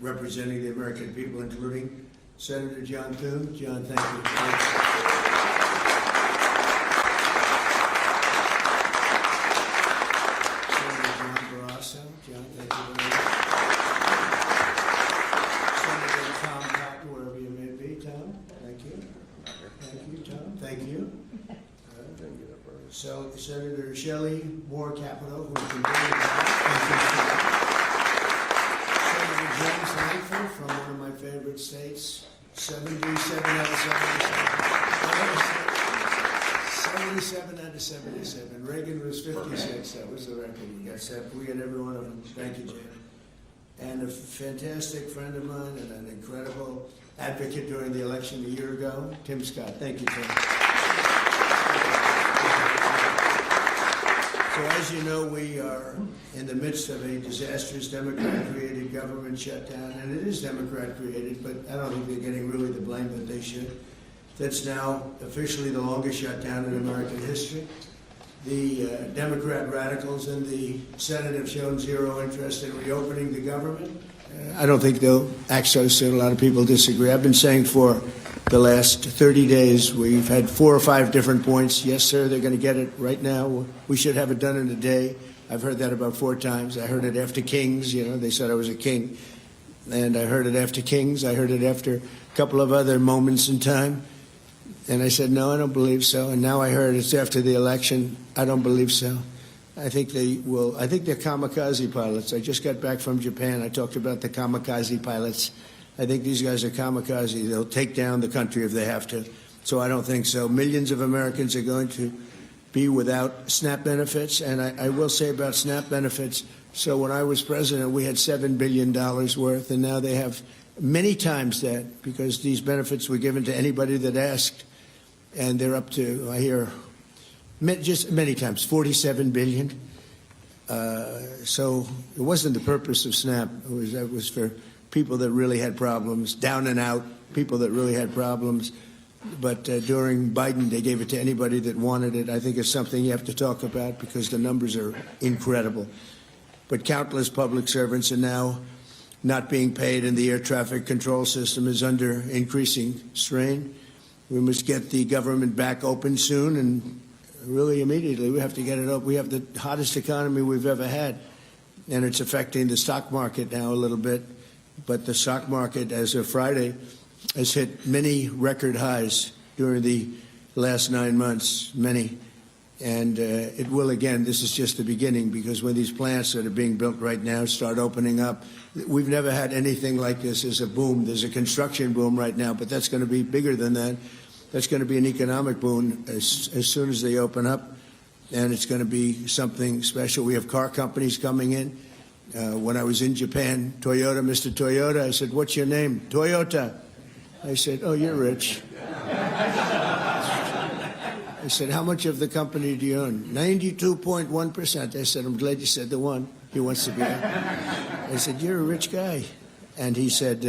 representing the American people, including Senator John Thune. John, thank you. Senator John Barrasso. John, thank you very much. Senator Tom Cotton, wherever you may be. Tom, thank you. Thank you, Tom. Thank you. So, Senator Shelley Moore Capito, who can bring it back. Senator James Langford from one of my favorite states, 77 out of 77. 77 out of 77. Reagan was 56. That was the record. We got every one of them. Thank you, Jim. And a fantastic friend of mine and an incredible advocate during the election a year ago, Tim Scott. Thank you, Tim. So as you know, we are in the midst of a disastrous Democrat-created government shutdown, and it is Democrat-created, but I don't think they're getting really the blame that they should. That's now officially the longest shutdown in American history. The Democrat radicals in the Senate have shown zero interest in reopening the government. I don't think they'll act so soon. A lot of people disagree. I've been saying for the last 30 days, we've had 4 or 5 different points. Yes, sir, they're going to get it right now. We should have it done in a day. I've heard that about 4 times. I heard it after Kings. You know, they said I was a king. And I heard it after Kings. I heard it after a couple of other moments in time. And I said, no, I don't believe so. And now I heard it's after the election. I don't believe so. I think they will. I think they're kamikaze pilots. I just got back from Japan. I talked about the kamikaze pilots. I think these guys are kamikaze. They'll take down the country if they have to. So I don't think so. Millions of Americans are going to be without SNAP benefits. And I will say about SNAP benefits, so when I was president, we had $7 billion worth, and now they have many times that, because these benefits were given to anybody that asked. And they're up to, I hear, just many times, $47 billion. So it wasn't the purpose of SNAP. It was for people that really had problems, down and out, people that really had problems. But during Biden, they gave it to anybody that wanted it. I think it's something you have to talk about because the numbers are incredible. But countless public servants are now not being paid, and the air traffic control system is under increasing strain. We must get the government back open soon, and really immediately. We have to get it up. We have the hottest economy we've ever had, and it's affecting the stock market now a little bit. But the stock market, as of Friday, has hit many record highs during the last 9 months, many. And it will again. This is just the beginning, because when these plants that are being built right now start opening up, we've never had anything like this as a boom. There's a construction boom right now, but that's going to be bigger than that. That's going to be an economic boom as soon as they open up, and it's going to be something special. We have car companies coming in. When I was in Japan, Toyota, Mr. Toyota, I said, "What's your name?" "Toyota." I said, "Oh, you're rich." I said, "How much of the company do you own?" 92.1%. I said, "I'm glad you said the one. He wants to be there." I said, "You're a rich guy." And he said,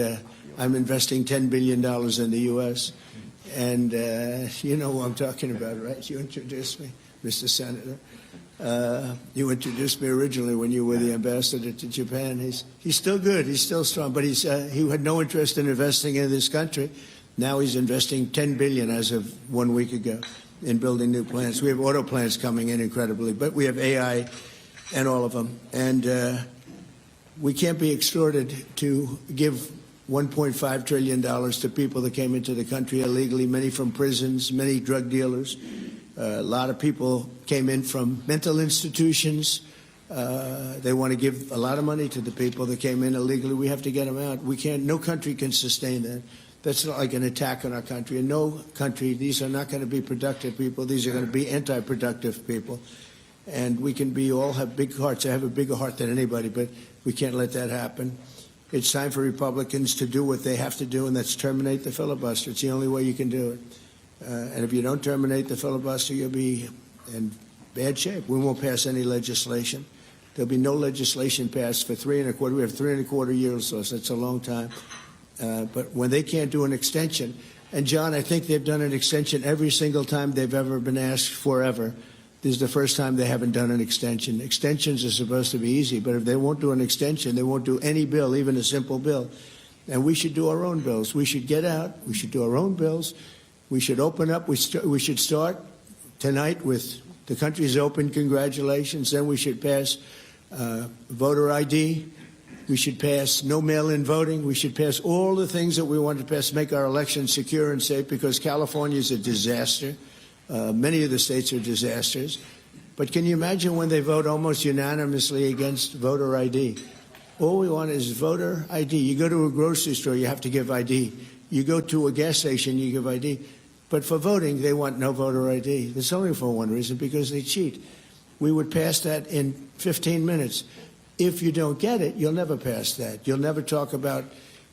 "I'm investing $10 billion in the U.S." And you know who I'm talking about, right? You introduced me, Mr. Senator. You introduced me originally when you were the ambassador to Japan. He's still good. He's still strong. But he had no interest in investing in this country. Now he's investing $10 billion as of 1 week ago in building new plants. We have auto plants coming in incredibly, but we have AI and all of them. And we can't be extorted to give $1.5 trillion to people that came into the country illegally, many from prisons, many drug dealers. A lot of people came in from mental institutions. They want to give a lot of money to the people that came in illegally. We have to get them out. We can't. No country can sustain that. That's not like an attack on our country. In no country, these are not going to be productive people. These are going to be anti-productive people. And we can all have big hearts. I have a bigger heart than anybody, but we can't let that happen. It's time for Republicans to do what they have to do, and that's terminate the filibuster. It's the only way you can do it. And if you don't terminate the filibuster, you'll be in bad shape. We won't pass any legislation. There'll be no legislation passed for 3.25. We have 3.25 years, so that's a long time. But when they can't do an extension, and John, I think they've done an extension every single time they've ever been asked forever. This is the first time they haven't done an extension. Extensions are supposed to be easy, but if they won't do an extension, they won't do any bill, even a simple bill. And we should do our own bills. We should get out. We should do our own bills. We should open up. We should start tonight with the country's open. Congratulations. Then we should pass voter ID. We should pass no mail-in voting. We should pass all the things that we want to pass, make our elections secure and safe, because California is a disaster. Many of the states are disasters. But can you imagine when they vote almost unanimously against voter ID? All we want is voter ID. You go to a grocery store, you have to give ID. You go to a gas station, you give ID. But for voting, they want no voter ID. That's only for one reason, because they cheat. We would pass that in 15 minutes. If you don't get it, you'll never pass that. You'll never talk about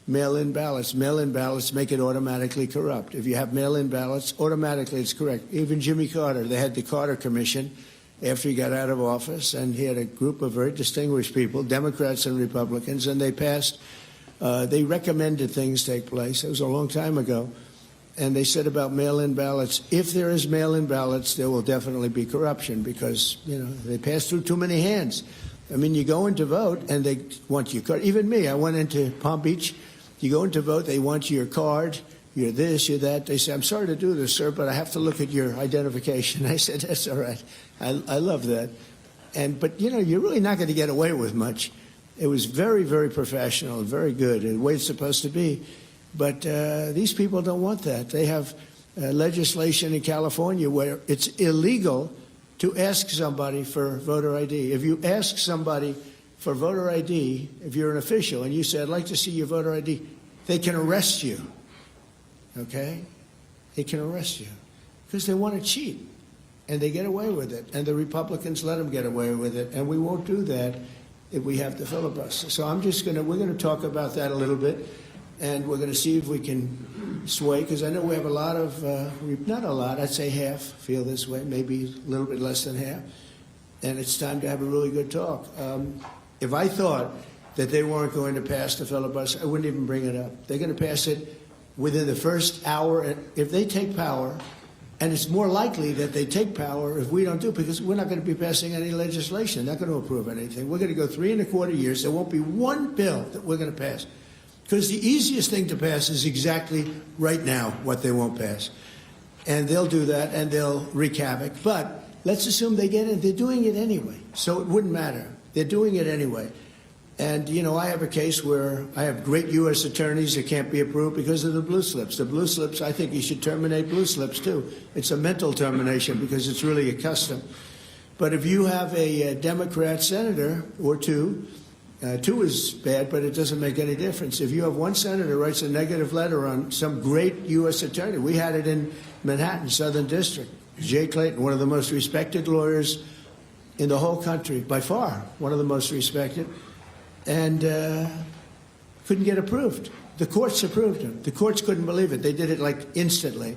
mail-in ballots. Mail-in ballots make it automatically corrupt. If you have mail-in ballots, automatically it's correct. Even Jimmy Carter, they had the Carter Commission after he got out of office, and he had a group of very distinguished people, Democrats and Republicans, and they passed, they recommended things take place. It was a long time ago. And they said about mail-in ballots, if there is mail-in ballots, there will definitely be corruption, because, you know, they pass through too many hands. I mean, you go in to vote, and they want your card. Even me, I went into Palm Beach. You go in to vote, they want your card. You're this, you're that. They say, I'm sorry to do this, sir, but I have to look at your identification. I said, that's all right. I love that. But, you know, you're really not going to get away with much. It was very, very professional, very good, the way it's supposed to be. But these people don't want that. They have legislation in California where it's illegal to ask somebody for voter ID. If you ask somebody for voter ID, if you're an official, and you say, I'd like to see your voter ID, they can arrest you, okay? They can arrest you because they want to cheat, and they get away with it, and the Republicans let them get away with it, and we won't do that if we have to filibuster. So we're going to talk about that a little bit, and we're going to see if we can sway, because I know we have a lot of, not a lot, I'd say half feel this way, maybe a little bit less than half, and it's time to have a really good talk. If I thought that they weren't going to pass the filibuster, I wouldn't even bring it up. They're going to pass it within the first hour. If they take power, and it's more likely that they take power if we don't do it, because we're not going to be passing any legislation, not going to approve anything. We're going to go 3¼ years. There won't be one bill that we're going to pass. Because the easiest thing to pass is exactly right now what they won't pass. And they'll do that, and they'll wreak havoc. But let's assume they get it. They're doing it anyway, so it wouldn't matter. They're doing it anyway. And, you know, I have a case where I have great U.S. attorneys that can't be approved because of the blue slips. The blue slips, I think you should terminate blue slips, too. It's a mental termination because it's really a custom. But if you have a Democrat senator or two is bad, but it doesn't make any difference. If you have one senator writes a negative letter on some great U.S. attorney, we had it in Manhattan, Southern District. Jay Clayton, one of the most respected lawyers in the whole country, by far, one of the most respected, and couldn't get approved. The courts approved him. The courts couldn't believe it. They did it like instantly.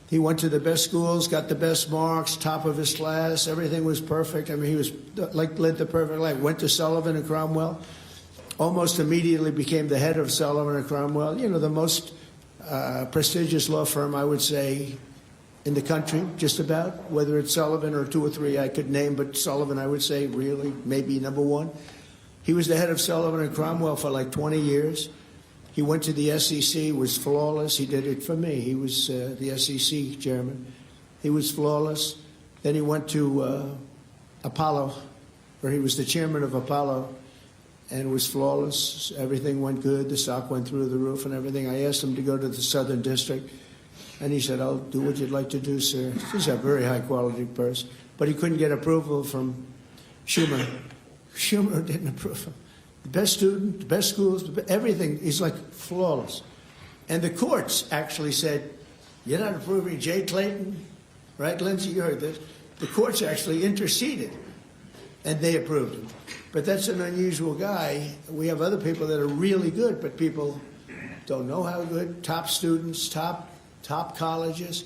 He went to the best schools, got the best marks, top of his class. Everything was perfect. I mean, he was led the perfect life. Went to Sullivan and Cromwell. Almost immediately became the head of Sullivan and Cromwell. You know, the most prestigious law firm, I would say, in the country, just about. Whether it's Sullivan or 2 or 3 I could name, but Sullivan, I would say, really, maybe number one. He was the head of Sullivan and Cromwell for like 20 years. He went to the SEC, was flawless. He did it for me. He was the SEC chairman. He was flawless. Then he went to Apollo, where he was the chairman of Apollo, and was flawless. Everything went good. The stock went through the roof and everything. I asked him to go to the Southern District, and he said, I'll do what you'd like to do, sir. He's a very high-quality person. But he couldn't get approval from Schumer. Schumer didn't approve him. The best student, the best schools, everything. He's like flawless. And the courts actually said, you're not approving Jay Clayton, right, Lindsey? You heard this. The courts actually interceded, and they approved him. But that's an unusual guy. We have other people that are really good, but people don't know how good. Top students, top colleges,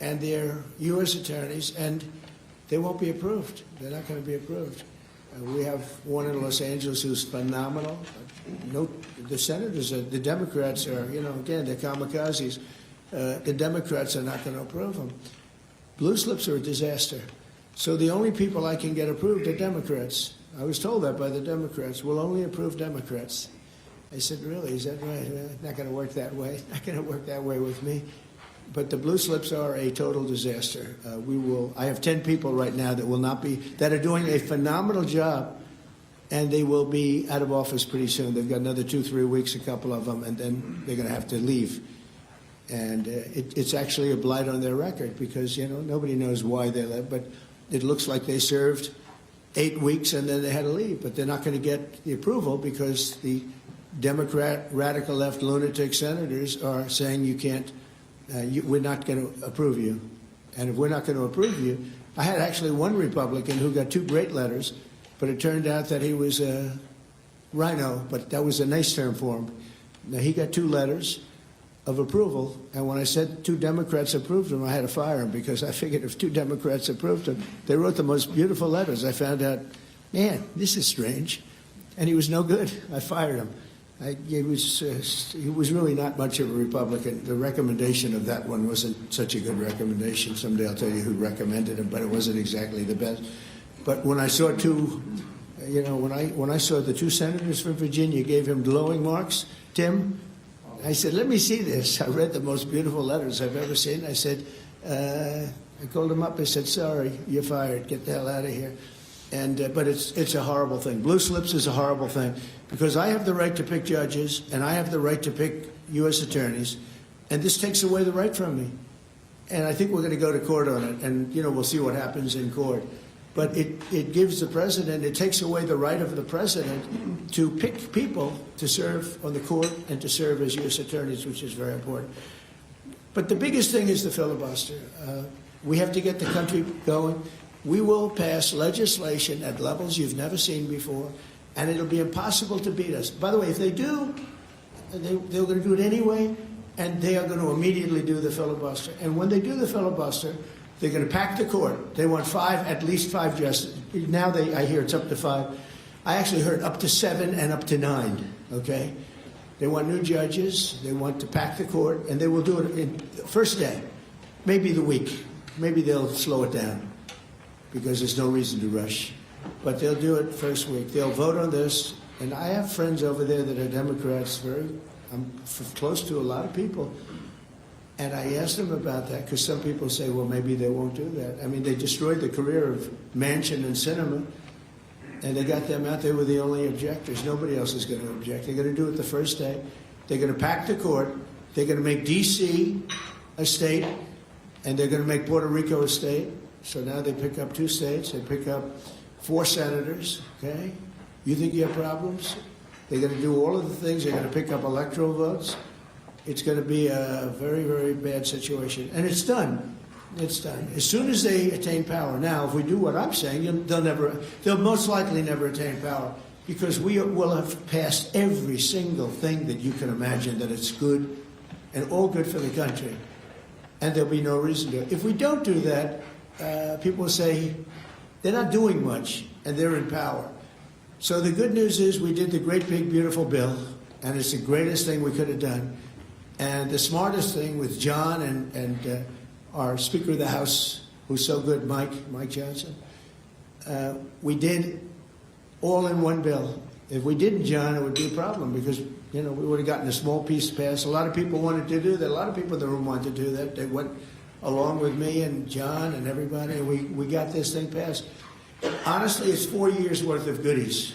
and they're U.S. attorneys, and they won't be approved. They're not going to be approved. We have one in Los Angeles who's phenomenal. No, the senators, the Democrats are, you know, again, they're kamikazes. The Democrats are not going to approve them. Blue slips are a disaster. So the only people I can get approved are Democrats. I was told that by the Democrats. We'll only approve Democrats. I said, really, is that right? Not going to work that way. Not going to work that way with me. But the blue slips are a total disaster. I have 10 people right now that are doing a phenomenal job, and they will be out of office pretty soon. They've got another 2-3 weeks, a couple of them, and then they're going to have to leave. And it's actually a blight on their record because, nobody knows why they left. But it looks like they served 8 weeks and then they had to leave. But they're not going to get the approval because the Democrat, radical left lunatic senators are saying you can't, we're not going to approve you. And if we're not going to approve you, I had actually one Republican who got 2 great letters, but it turned out that he was a rhino, but that was a nice term for him. Now, he got 2 letters of approval, and when I said 2 Democrats approved him, I had to fire him because I figured if 2 Democrats approved him, they wrote the most beautiful letters. I found out, man, this is strange. And he was no good. I fired him. He was really not much of a Republican. The recommendation of that one wasn't such a good recommendation. Someday I'll tell you who recommended him, but it wasn't exactly the best. But when I saw when I saw the 2 senators from Virginia gave him glowing marks, Tim, I said, let me see this. I read the most beautiful letters I've ever seen. I said, I called him up. I said, sorry, you're fired. Get the hell out of here. But it's a horrible thing. Blue slips is a horrible thing because I have the right to pick judges and I have the right to pick U.S. attorneys, and this takes away the right from me. And I think we're going to go to court on it, and we'll see what happens in court. But it gives the president, it takes away the right of the president to pick people to serve on the court and to serve as U.S. attorneys, which is very important. But the biggest thing is the filibuster. We have to get the country going. We will pass legislation at levels you've never seen before, and it'll be impossible to beat us. By the way, if they do, they're going to do it anyway, and they are going to immediately do the filibuster. And when they do the filibuster, they're going to pack the court. They want at least five justices. Now I hear it's up to 5. I actually heard up to 7 and up to 9, okay? They want new judges. They want to pack the court, and they will do it in the first day, maybe the week. Maybe they'll slow it down, because there's no reason to rush. But they'll do it first week. They'll vote on this. And I have friends over there that are Democrats. I'm close to a lot of people. And I asked them about that because some people say, well, maybe they won't do that. I mean, they destroyed the career of Manchin and Sinema, and they got them out. They were the only objectors. Nobody else is going to object. They're going to do it the first day. They're going to pack the court. They're going to make D.C. a state, and they're going to make Puerto Rico a state. So now they pick up 2 states. They pick up 4 senators, okay? You think you have problems? They're going to do all of the things. They're going to pick up electoral votes. It's going to be a very, very bad situation. And it's done. It's done. As soon as they attain power. Now, if we do what I'm saying, they'll most likely never attain power because we will have passed every single thing that you can imagine that it's good and all good for the country. And there'll be no reason to. If we don't do that, people will say they're not doing much and they're in power. So the good news is we did the great, big, beautiful bill, and it's the greatest thing we could have done. And the smartest thing with John and our Speaker of the House, who's so good, Mike Johnson, we did all in one bill. If we didn't, John, it would be a problem because, we would have gotten a small piece passed. A lot of people wanted to do that. A lot of people in the room wanted to do that. They went along with me and John and everybody, and we got this thing passed. Honestly, it's 4 years' worth of goodies.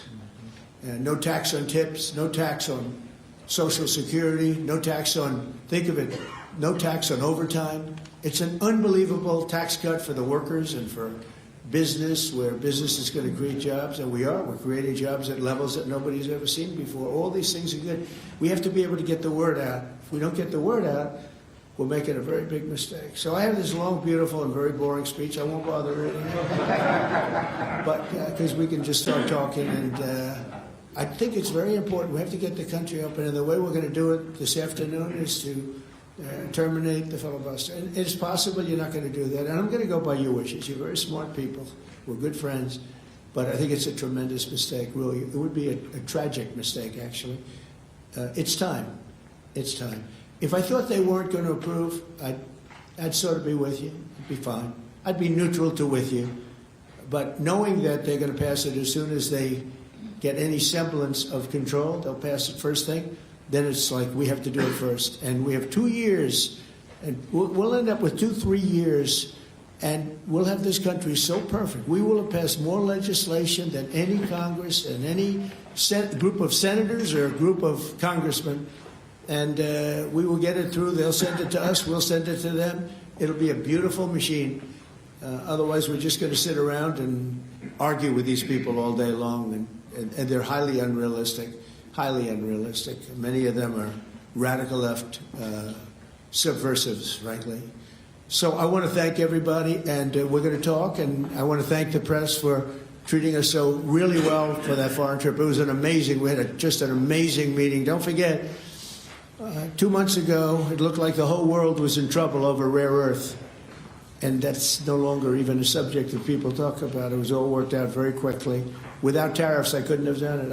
No tax on tips, no tax on Social Security, no tax on, think of it, no tax on overtime. It's an unbelievable tax cut for the workers and for business, where business is going to create jobs, and we're creating jobs at levels that nobody's ever seen before. All these things are good. We have to be able to get the word out. If we don't get the word out, we're making a very big mistake. So I have this long, beautiful, and very boring speech. I won't bother reading it, but because we can just start talking. And I think it's very important. We have to get the country open, and the way we're going to do it this afternoon is to terminate the filibuster. And it's possible you're not going to do that. And I'm going to go by your wishes. You're very smart people. We're good friends. But I think it's a tremendous mistake, really. It would be a tragic mistake, actually. It's time. It's time. If I thought they weren't going to approve, I'd sort of be with you. It'd be fine. I'd be neutral to with you. but knowing that they're going to pass it as soon as they get any semblance of control, they'll pass it first thing. Then it's like we have to do it first. And we have 2 years, and we'll end up with 2-3 years, and we'll have this country so perfect. We will have passed more legislation than any Congress and any group of senators or a group of congressmen. And we will get it through. They'll send it to us. We'll send it to them. It'll be a beautiful machine. Otherwise, we're just going to sit around and argue with these people all day long, and they're highly unrealistic. Highly unrealistic. Many of them are radical left subversives, frankly. So I want to thank everybody, and we're going to talk, and I want to thank the press for treating us so really well for that foreign trip. It was an amazing, we had just an amazing meeting. Don't forget, 2 months ago, it looked like the whole world was in trouble over rare earth. And that's no longer even a subject that people talk about. It was all worked out very quickly. Without tariffs, I couldn't have done it.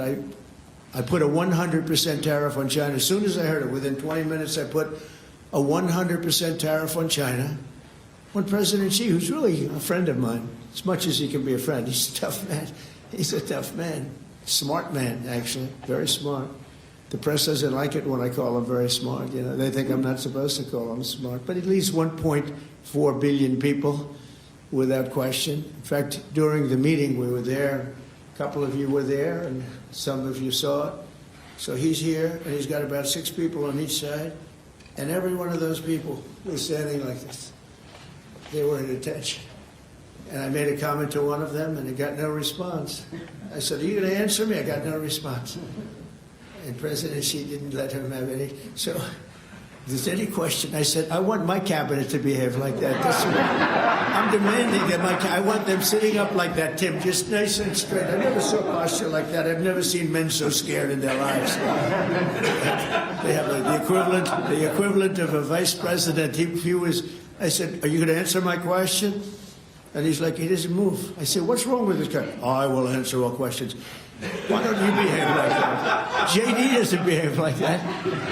I put a 100% tariff on China. As soon as I heard it, within 20 minutes, I put a 100% tariff on China. When President Xi, who's really a friend of mine, as much as he can be a friend, he's a tough man. He's a tough man. Smart man, actually. Very smart. The press doesn't like it when I call him very smart. You know, they think I'm not supposed to call him smart. But at least 1.4 billion people, without question. In fact, during the meeting, we were there. A couple of you were there, and some of you saw it. So he's here, and he's got about 6 people on each side. And every one of those people was standing like this. They were at attention. And I made a comment to one of them, and I got no response. I said, "Are you going to answer me?" I got no response. And President Xi didn't let him have any. So if there's any question, I said, I want my cabinet to behave like that. That's what I'm demanding that I want them sitting up like that, Tim, just nice and straight. I never saw posture like that. I've never seen men so scared in their lives. They have the equivalent of a vice president. He was, I said, "Are you going to answer my question?" And he's like, he doesn't move. I said, "What's wrong with this guy?" "Oh, I will answer all questions." Why don't you behave like that? JD doesn't behave like that.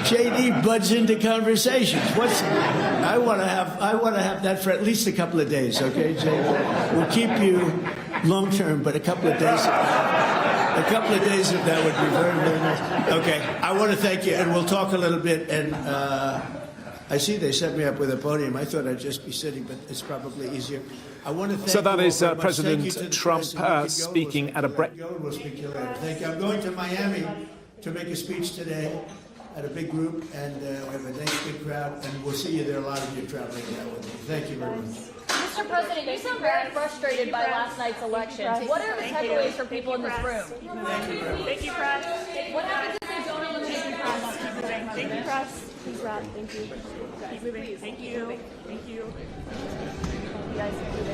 JD butts into conversations. I want to have that for at least a couple of days, okay, JD? We'll keep you long term, but a couple of days of that would be very, very nice. Okay, I want to thank you, and we'll talk a little bit. And I see they set me up with a podium. I thought I'd just be sitting, but it's probably easier. I want to thank so that is you President Trump speaking at a breakfast. Thank you. I'm going to Miami to make a speech today at a big group, and we have a nice big crowd, and we'll see you there. A lot of you traveling down with me. Thank you very much. Mr. President, you sound very frustrated by last night's elections. What are the takeaways for people in this room? Thank you, press. What happens if they don't eliminate the press? Thank you, press. Please, Rob. Thank you. Keep moving. Thank you. Thank you. You guys are moving.